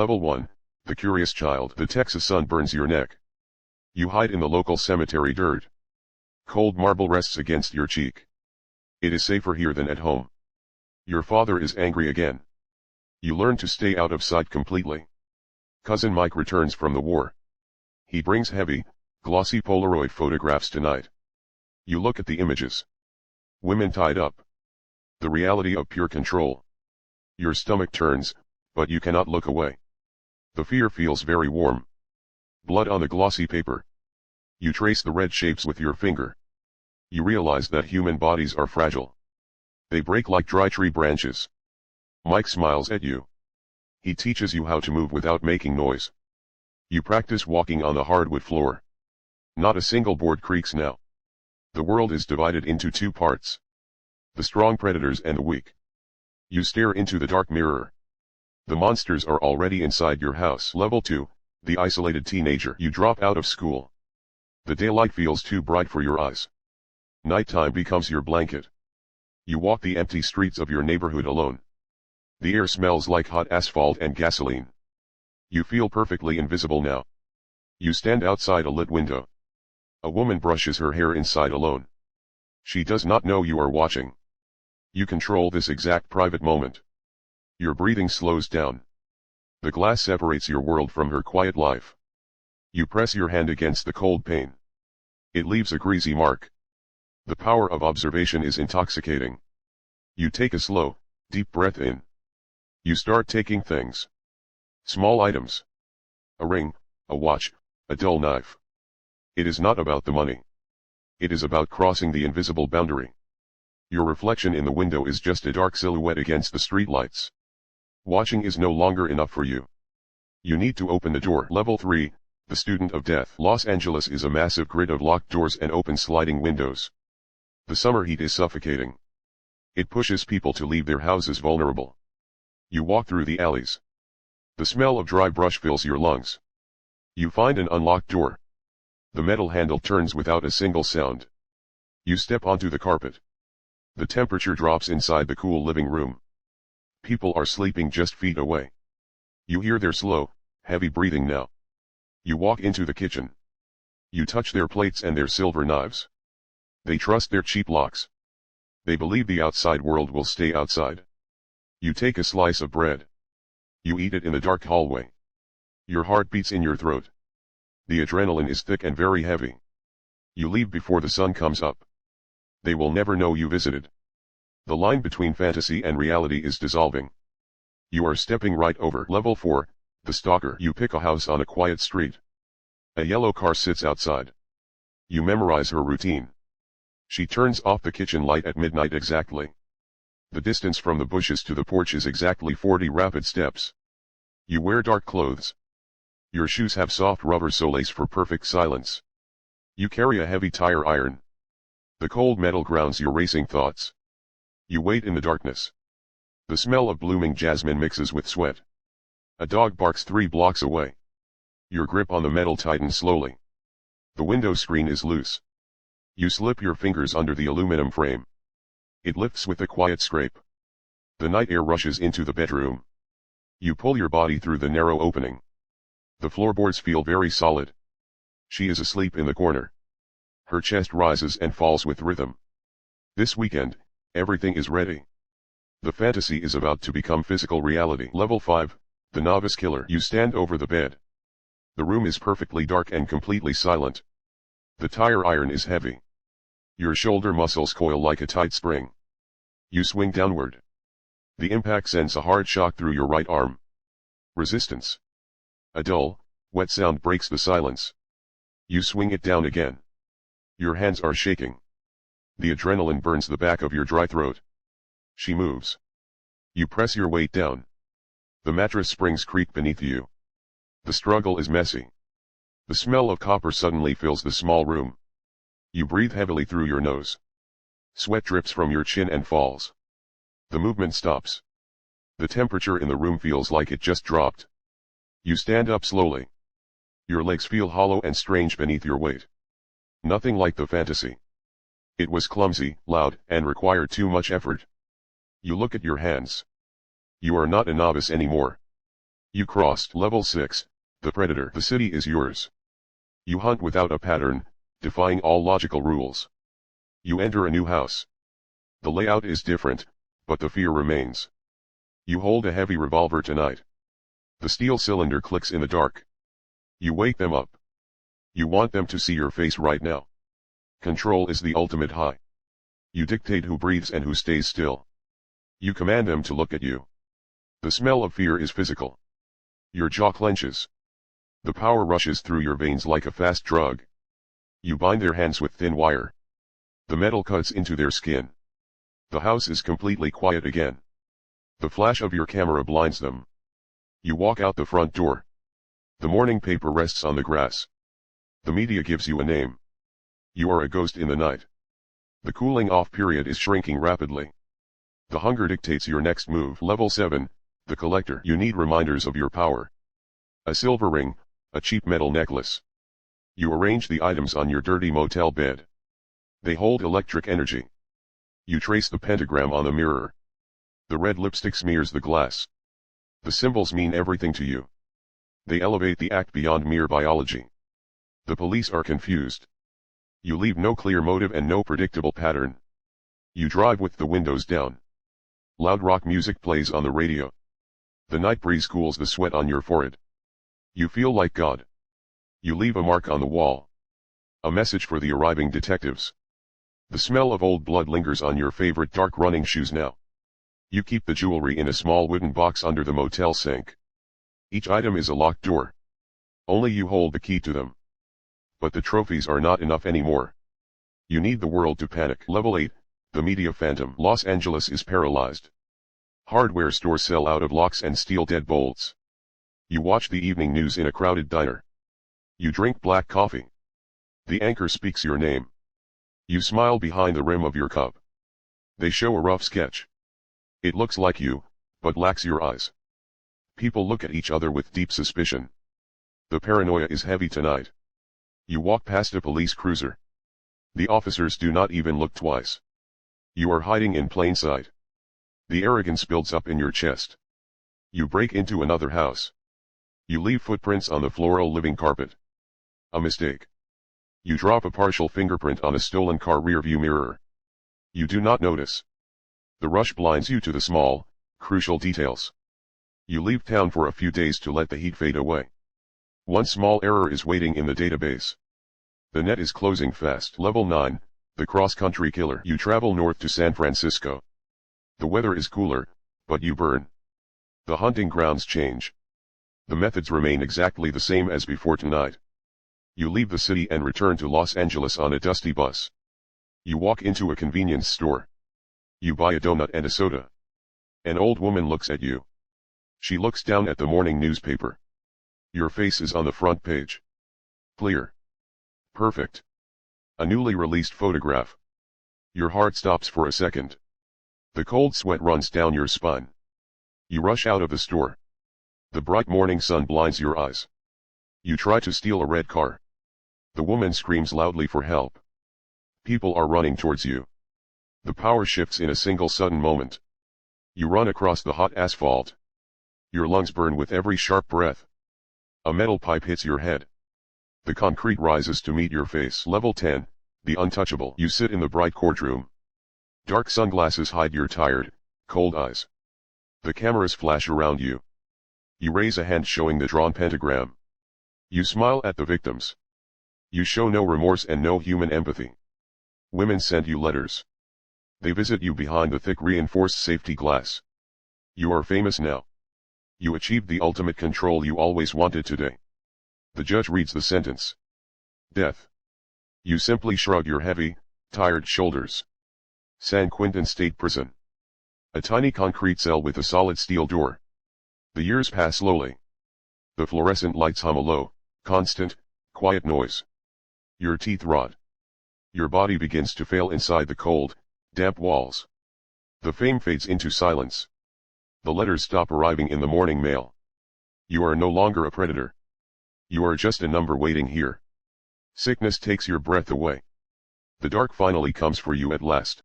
Level 1, The Curious Child. The Texas sun burns your neck. You hide in the local cemetery dirt. Cold marble rests against your cheek. It is safer here than at home. Your father is angry again. You learn to stay out of sight completely. Cousin Mike returns from the war. He brings heavy, glossy Polaroid photographs tonight. You look at the images. Women tied up. The reality of pure control. Your stomach turns, but you cannot look away. The fear feels very warm. Blood on the glossy paper. You trace the red shapes with your finger. You realize that human bodies are fragile. They break like dry tree branches. Mike smiles at you. He teaches you how to move without making noise. You practice walking on the hardwood floor. Not a single board creaks now. The world is divided into two parts. The strong predators and the weak. You stare into the dark mirror. The monsters are already inside your house. Level 2, The Isolated Teenager. You drop out of school. The daylight feels too bright for your eyes. Nighttime becomes your blanket. You walk the empty streets of your neighborhood alone. The air smells like hot asphalt and gasoline. You feel perfectly invisible now. You stand outside a lit window. A woman brushes her hair inside alone. She does not know you are watching. You control this exact private moment. Your breathing slows down. The glass separates your world from her quiet life. You press your hand against the cold pane. It leaves a greasy mark. The power of observation is intoxicating. You take a slow, deep breath in. You start taking things. Small items. A ring, a watch, a dull knife. It is not about the money. It is about crossing the invisible boundary. Your reflection in the window is just a dark silhouette against the streetlights. Watching is no longer enough for you. You need to open the door. Level 3, The Student of Death. Los Angeles is a massive grid of locked doors and open sliding windows. The summer heat is suffocating. It pushes people to leave their houses vulnerable. You walk through the alleys. The smell of dry brush fills your lungs. You find an unlocked door. The metal handle turns without a single sound. You step onto the carpet. The temperature drops inside the cool living room. People are sleeping just feet away. You hear their slow, heavy breathing now. You walk into the kitchen. You touch their plates and their silver knives. They trust their cheap locks. They believe the outside world will stay outside. You take a slice of bread. You eat it in the dark hallway. Your heart beats in your throat. The adrenaline is thick and very heavy. You leave before the sun comes up. They will never know you visited. The line between fantasy and reality is dissolving. You are stepping right over. Level 4, The Stalker. You pick a house on a quiet street. A yellow car sits outside. You memorize her routine. She turns off the kitchen light at midnight exactly. The distance from the bushes to the porch is exactly 40 rapid steps. You wear dark clothes. Your shoes have soft rubber soles for perfect silence. You carry a heavy tire iron. The cold metal grounds your racing thoughts. You wait in the darkness. The smell of blooming jasmine mixes with sweat. A dog barks 3 blocks away. Your grip on the metal tightens slowly. The window screen is loose. You slip your fingers under the aluminum frame. It lifts with a quiet scrape. The night air rushes into the bedroom. You pull your body through the narrow opening. The floorboards feel very solid. She is asleep in the corner. Her chest rises and falls with rhythm. This weekend, everything is ready. The fantasy is about to become physical reality. Level 5, The Novice Killer. You stand over the bed. The room is perfectly dark and completely silent. The tire iron is heavy. Your shoulder muscles coil like a tight spring. You swing downward. The impact sends a hard shock through your right arm. Resistance. A dull, wet sound breaks the silence. You swing it down again. Your hands are shaking. The adrenaline burns the back of your dry throat. She moves. You press your weight down. The mattress springs creak beneath you. The struggle is messy. The smell of copper suddenly fills the small room. You breathe heavily through your nose. Sweat drips from your chin and falls. The movement stops. The temperature in the room feels like it just dropped. You stand up slowly. Your legs feel hollow and strange beneath your weight. Nothing like the fantasy. It was clumsy, loud, and required too much effort. You look at your hands. You are not a novice anymore. You crossed level 6, the predator. The city is yours. You hunt without a pattern, defying all logical rules. You enter a new house. The layout is different, but the fear remains. You hold a heavy revolver tonight. The steel cylinder clicks in the dark. You wake them up. You want them to see your face right now. Control is the ultimate high. You dictate who breathes and who stays still. You command them to look at you. The smell of fear is physical. Your jaw clenches. The power rushes through your veins like a fast drug. You bind their hands with thin wire. The metal cuts into their skin. The house is completely quiet again. The flash of your camera blinds them. You walk out the front door. The morning paper rests on the grass. The media gives you a name. You are a ghost in the night. The cooling off period is shrinking rapidly. The hunger dictates your next move. Level 7, the collector. You need reminders of your power. A silver ring, a cheap metal necklace. You arrange the items on your dirty motel bed. They hold electric energy. You trace the pentagram on the mirror. The red lipstick smears the glass. The symbols mean everything to you. They elevate the act beyond mere biology. The police are confused. You leave no clear motive and no predictable pattern. You drive with the windows down. Loud rock music plays on the radio. The night breeze cools the sweat on your forehead. You feel like God. You leave a mark on the wall. A message for the arriving detectives. The smell of old blood lingers on your favorite dark running shoes now. You keep the jewelry in a small wooden box under the motel sink. Each item is a locked door. Only you hold the key to them. But the trophies are not enough anymore. You need the world to panic. Level 8, the media phantom. Los Angeles is paralyzed. Hardware stores sell out of locks and steel deadbolts. You watch the evening news in a crowded diner. You drink black coffee. The anchor speaks your name. You smile behind the rim of your cup. They show a rough sketch. It looks like you, but lacks your eyes. People look at each other with deep suspicion. The paranoia is heavy tonight. You walk past a police cruiser. The officers do not even look twice. You are hiding in plain sight. The arrogance builds up in your chest. You break into another house. You leave footprints on the floral living carpet. A mistake. You drop a partial fingerprint on a stolen car rearview mirror. You do not notice. The rush blinds you to the small, crucial details. You leave town for a few days to let the heat fade away. One small error is waiting in the database. The net is closing fast. Level 9, the cross-country killer. You travel north to San Francisco. The weather is cooler, but you burn. The hunting grounds change. The methods remain exactly the same as before tonight. You leave the city and return to Los Angeles on a dusty bus. You walk into a convenience store. You buy a donut and a soda. An old woman looks at you. She looks down at the morning newspaper. Your face is on the front page. Clear. Perfect. A newly released photograph. Your heart stops for a second. The cold sweat runs down your spine. You rush out of the store. The bright morning sun blinds your eyes. You try to steal a red car. The woman screams loudly for help. People are running towards you. The power shifts in a single sudden moment. You run across the hot asphalt. Your lungs burn with every sharp breath. A metal pipe hits your head. The concrete rises to meet your face. Level 10, the untouchable. You sit in the bright courtroom. Dark sunglasses hide your tired, cold eyes. The cameras flash around you. You raise a hand showing the drawn pentagram. You smile at the victims. You show no remorse and no human empathy. Women send you letters. They visit you behind the thick reinforced safety glass. You are famous now. You achieved the ultimate control you always wanted today. The judge reads the sentence. Death. You simply shrug your heavy, tired shoulders. San Quentin State Prison. A tiny concrete cell with a solid steel door. The years pass slowly. The fluorescent lights hum a low, constant, quiet noise. Your teeth rot. Your body begins to fail inside the cold, damp walls. The fame fades into silence. The letters stop arriving in the morning mail. You are no longer a predator. You are just a number waiting here. Sickness takes your breath away. The dark finally comes for you at last.